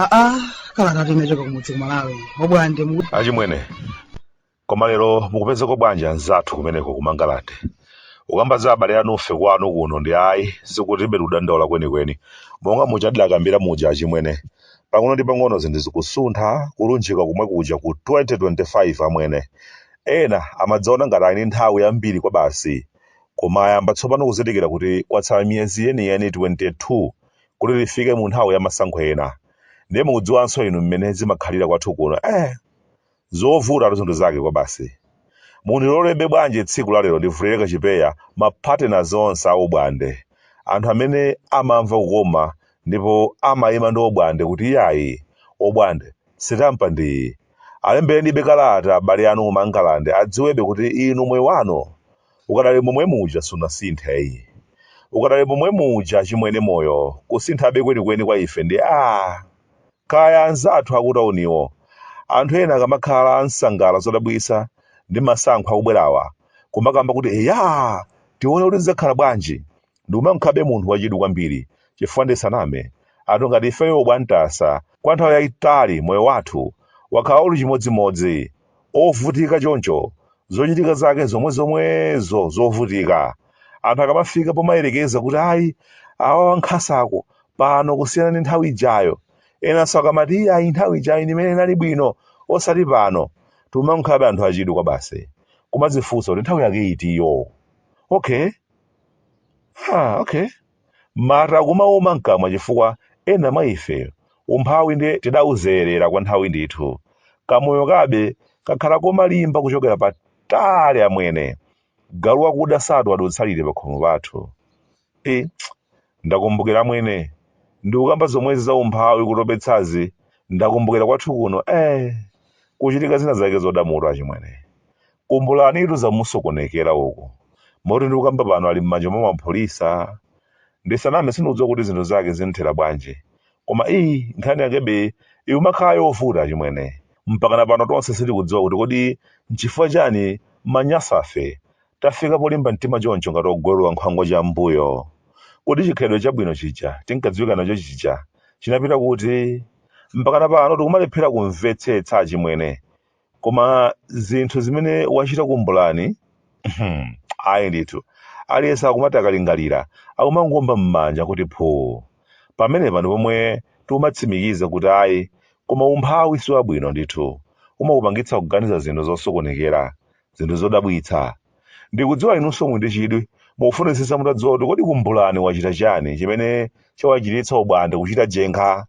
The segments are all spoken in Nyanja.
Kala kati mechoka kumudzi kumalawi obwande mu achimwene koma lero mukupezeko bwanji anzathu kumeneko kumangalande ukamba za abale anu ufe kwanu kuno ndi ayi sikuti ibe ludandaula kwenikweni monga muchadilakambira muja achimwene pang'ono ndi pang'ono zinthu zikusuntha kulunjika kumwe kuja ku 2025 amwene ena amadzaona ngati ali nthawi yambiri kwa basi koma ayamba tsopano kuzindikira kuti kwatsala miyezi yeniyeni 22 kuti lifike mu nthawi ya masankho ena ndiye mukudziwanso inu mmene zimakhalira kwathu kuno zovuta zinthu zake kwa basi munilolebe bwanji tsiku la lero ndivulire kachipeya mapartners onse a ubwande anthu amene amamva kukoma ndipo amayima ndi obwande kuti iyayi obwande sitampa ndi alembere kalata abale anu kumangalande adziwebe kuti inu moyo wanu ukadali momwe muja sunasinthe ukadali momwe muja chimwene moyo kusinthabe kwenikweni kwa ife ndi kaya anzathu akutauniwo anthu ena akamakhala ansangala zodabwisa ndi masankho akubwerawa kumakamba kuti tione kuti zidzakhala bwanji ndikumamkhabe munthu wachidwi kwambiri chifukwa ndisaname anthu ngati ifeyo bwantasa kwa nthawi yayitali moyo wathu wakhala uli chimodzimodzi ovutika choncho zochitika zake zomwezomwezo zovutika anthu akamafika pomayerekeza kuti awa wankhasako pano kusiyana ndi nthawi ijayo enanso akamati nthawi ijayo ndimene inali bwino osati pano tumamkhabe anthu achidwi kwa basi kumadzifunsa kuti nthawi yake itiyo okay mata akumauma mkamwa chifukwa ena mwa ife umphawi ndi tidawuzerera kwa nthawi ndithu kamoyo kabe kakhala komalimba kuchokera patali amwene galu wakuda satu adutsalire pa khomo pathu ndakumbukira amwene ndikukamba zomwezi za umphawi kutopetsazi ndakumbukira kwathu kuno kuchitika zina zake zodamuta achimwene kumbulanitu zamusokonekera uku moti ndikukamba pano ali m'manja mwa mapolisa ndisaname sindidziwa kuti zinthu zake zinthera bwanji koma nkhani yakebe iumakhala yovuta achimwene mpakana pano tonse sitikudziwa kuti kodi nchifukwa chani manyasafe tafika polimba mtima choncho ngati ogolowa nkhwango cha mbuyo kuti chikhalidwe chabwino chija tinkadziwika nacho chija chinapita kuti mpakana pano tikumalephera kumvetsetsa achimwene koma zinthu zimene wachita kumbulani ayi ndithu aliyense akumati akalingalira akumangomba m'manja kuti pamenepa ndi pomwe timatsimikiza kuti koma umphawi si wabwino ndithu umakupangitsa kuganiza zinthu zosokonekera zinthu zodabwitsa ndikudziwa inunso mwindi chidwi mukufunisisa mutadziwa kuti kodi kumbulani wachita chani chimene chawachititsa ubwande kuchita jenkha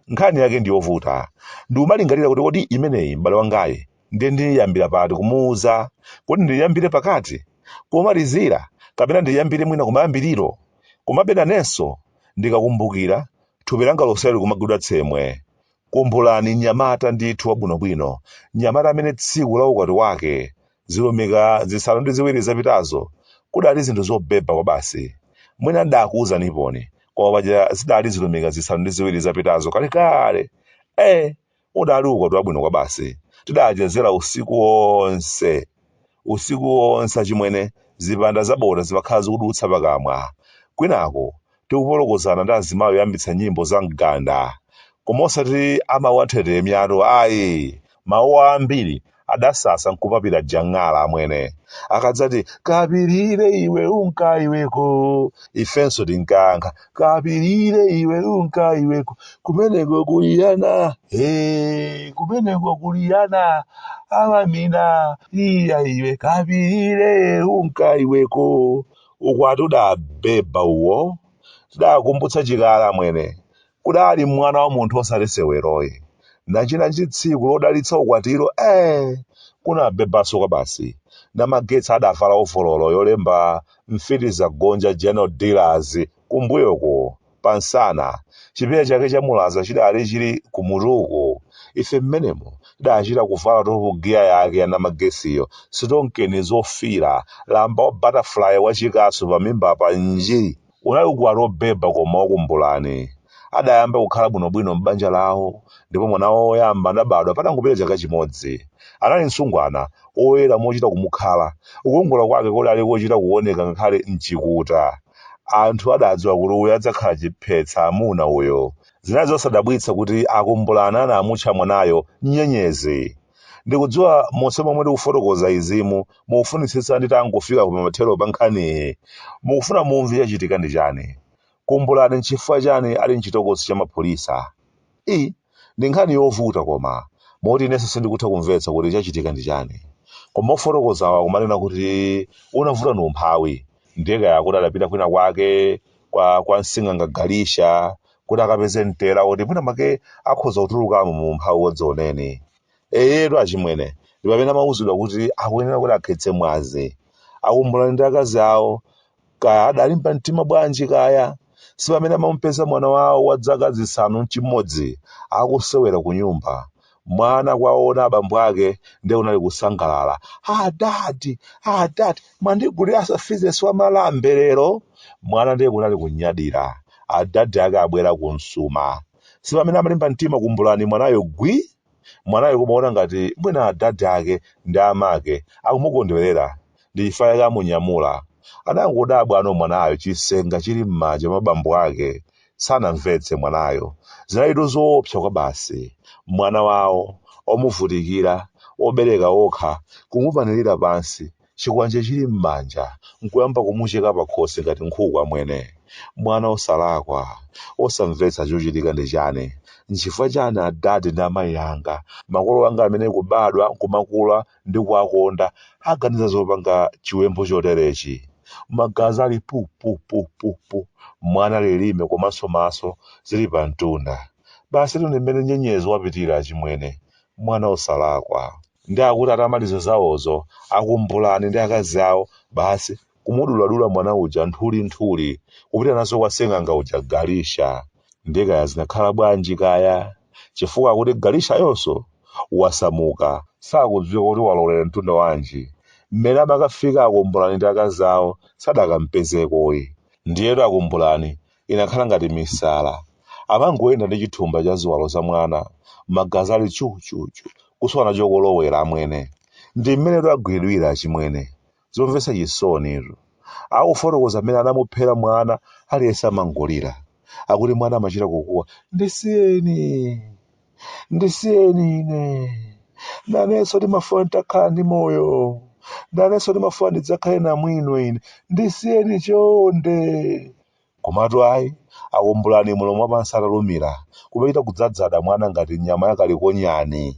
nkhani yake ndiyovuta ndiumalingalira kuti kodi imeneyi m'bale wangayi ndiye ndiyambira pati kumuuza kuti ndiyambire pakati kumalizira kapena ndiyambire mwina kumayambiriro kumabenanenso ndikakumbukira thupi langa loseli kumagwidwa tsemwe kumbulani mnyamata ndithu wabwinobwino mnyamata amene tsiku la ukwati wake zilumika zisanu ndi ziwiri zapitazo kudali zinthu zobeba kwa basi mwina ndakuwuzaniponi koma paja zidali zilumika zisanu ndi ziwiri zapitazo kalekale udali ukwati wabwino kwa basi tidachezera usiku wonse achimwene zipanda zabota zimakhala zikudutsa pakamwa kwinako tikupolokozana ndi azimayi oyambitsa nyimbo za mganda koma osati amawanthete myatu mawu ambiri adasasa nkupapira jang'ala amwene akadzati kapirire iwe unka iweko ifenso tinkankha kapirire iwe unka iweko kumeneko kuliyana amamina iwe kapirire unka iweko ukwati udabeba uwo tidakumbutsa chikala amwene kudali mwana wa munthu osati seweroyi nachina tsiku lodalitsa ukwatiro kunabebanso kwa basi namagetsi adavala ovololo yolemba mfitiza gonja general dealers kumbuyoko pansana chipewa chake chamulaza chidali chili kumutuko ife mmenemo tidachita kuvala topu giya yake yanamagetsiyo sitonkeni zofira lamba wa butterfly wachikasu pamimba pa nji unali ukwati obeba koma wakumbulani adayamba kukhala bwinobwino m'banja lawo ndipo mwana woyamba adabadwa patangopita chaka chimodzi anali msungwana oyera mochita kumukhala ukongola kwake kodali kochita kuoneka ngakhale mchikuta anthu adadziwa kuti uyo adzakhala chiphetsa amuna uyo zinazo zosadabwitsa kuti akumbulana anamutcha mwanayo nyenyezi. Ndikudziwa monse momwe tikufotokoza izimu mukufunitsitsa nditangofika pamathero pa nkhaniyi mukufuna mumve chachitika ndi chani. Kumbulani nchifukwa chani ali mchitokosi cha mapulisa. Iyi ndi nkhani yovuta koma moti inenso sindikutha kumvetsa kuti chachitika ndi chani. Koma ofotokozawa kumanena kuti unavuta ndi umphawi ndiye kaya kuti adapita kwina kwake kwa msing'anga Galisha kuti akapeze mtera kuti mwina make akhoza kutulukamo mu umphawi wodzioneni. Eyetu achimwene ndi pamene amauzidwa kuti akuyenera kuti akhetse mwazi. Akumbulani ndi akazi awo kaya adalimba mtima bwanji kaya si pamene amamupeza mwana wawo wa zaka zisanu n'chimodzi akusewera ku nyumba. Mwana kwaona abambo ake ndiye unali kusangalala. Dadi mwandigulira asafizesi wa malambe lero. Mwana ndiye kunali kunyadira. Adadi ake abwera kunsuma. Si pamene amalimba mtima kumbulani mwanayo gwi. Mwanayo kumaona ngati mwina adadi ake ndi amake akumukondwerera ndi chifukwa chake amunyamula. Anangodabwa ano mwanayo chisenga chili m'manja mwa bambo ake sanamvetse mwanayo. Zinalitu zoopsa kwa basi. Mwana wawo omuvutikira obereka okha kumupanirira pansi chikwanje chili m'manja nkuyamba kumucheka pakhosi ngati nkhuku amwene. Mwana osalakwa osamvetsa chochitika ndi chani. Nchifukwa chani adadi ndi amayi anga makolo anga amene kubadwa kumakula ndi kuwakonda aganiza zopanga chiwembo choterechi. Magazi ali pu. Mwana lilime komanso maso zili pa mtunda. Basi ndi mmene nyenyezi wapitira achimwene. Mwana osalakwa ndi akuti atamaliza zawozo akumbulani ndi akazi awo basi kumuduladula mwana uja nthuli kupita nazo kwa sing'anga uja Galisha. Ndiye kaya zinakhala bwanji kaya chifukwa kuti Galisha yonso wasamuka sakudziwa kuti walolera mtunda wanji. Mmene amakafika akumbulani ndi akazi awo sadakampezekoyi. Ndiyetu akumbulani inakhala ngati misala. Amangoyenda ndi chithumba cha ziwalo za mwana magazi ali chuchuchu kuswana chokolowera amwene. Ndi mmene agwidwira achimwene zomvetsa chisonitu. Akufotokoza mmene anamuphera mwana aliyense amangolira. Akuti mwana amachita kukuwa ndisiyeni ine nanenso ndimafuna nditakhala ndi moyo nanenso ndimafuna ndidzakhale namwino ine ndisiyeni chonde. Komatu ayi akumbulani mulomo wapansi atalumira kumachita kudzadzada mwana ngati nyama yakalikonyani.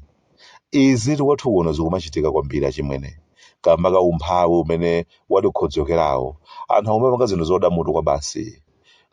Izi tikwathu kuno zikumachitika kwambiri achimwene kamba ka umphawi umene watikhodzokerawo. Anthu amapanga zinthu zodamutu kwa basi.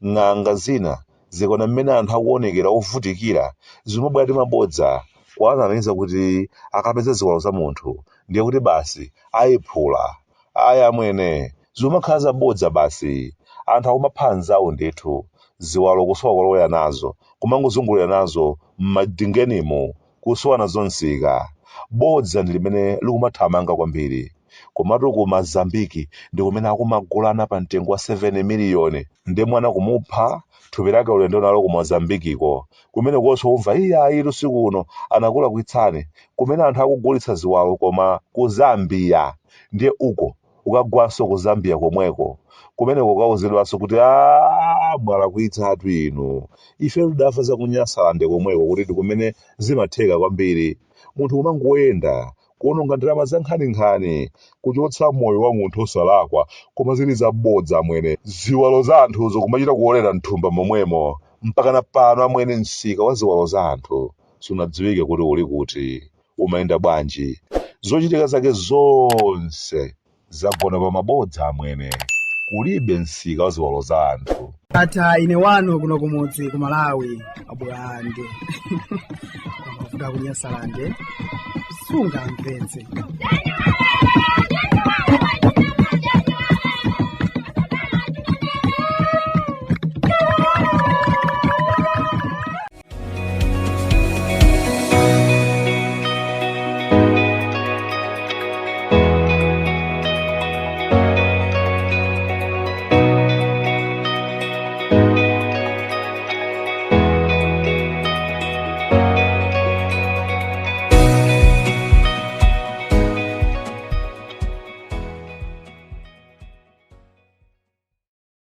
Ng'anga zina zikona mmene anthu akuonekera ovutikira zimabwera ndi mabodza kuwanamiza kuti akapeza ziwalo za munthu ndiye kuti basi ayiphula. Aya amwene zimakhala zabodza basi. Anthu akumapha anzawo ndithu ziwalo kusowa kolowera nazo kumangozungulira nazo m'madingenimo kusowa nazo nsika. Bodza ndi limene likumathamanga kwambiri. Komatu ku Mozambiki ndi kumene akumagulana pa mtengo wa 7 miliyoni ndi mwana kumupha thupi lake ulendo nalo ku Mozambikiko kumene konso umva iyayi usiku uno anakula kuitsani kumene anthu akugulitsa ziwalo koma ku Zambia ndiye uko ukagwanso ku Zambia komweko kumene kukauzidwanso kuti mwala kuitsatu inu ife ludafa zakunyasalande komweko kuti kumene zimatheka kwambiri. Munthu kumangoyenda kuononga ndalama za nkhaninkhani kuchotsa moyo wa munthu osalakwa koma zili zabodza amwene. Ziwalo za anthuzo kumachita kuolera mthumba momwemo mpaka na pano amwene msika wa ziwalo za anthu sunadziwike kuti uli kuti umayenda bwanji. Zochitika zake zonse zagona pa mabodza amwene. Kulibe msika wa ziwalo za anthu. Ata ine wano kuno kumudzi ku Malawi abulande kufuta kunyasalande sungamvetse.